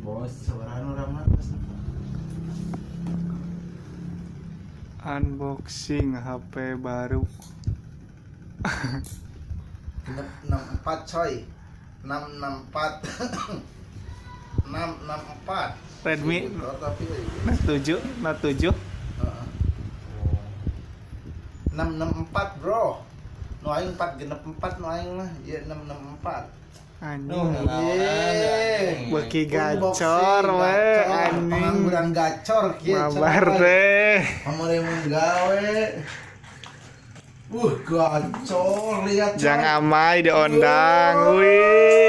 bos seorang orang mas. Unboxing HP baru. 664 coy. 664. 664. Redmi Tapi Note 7, Note 7. 664 bro. No aing 4 genep 4 no aing mah. Ieu 664. Anjing. Ye. Beki gacor we anjing. Pengangguran gacor kieu. Mabar teh. Amore mun gawe. Gacor lihat. Jang amai diondang. Wih.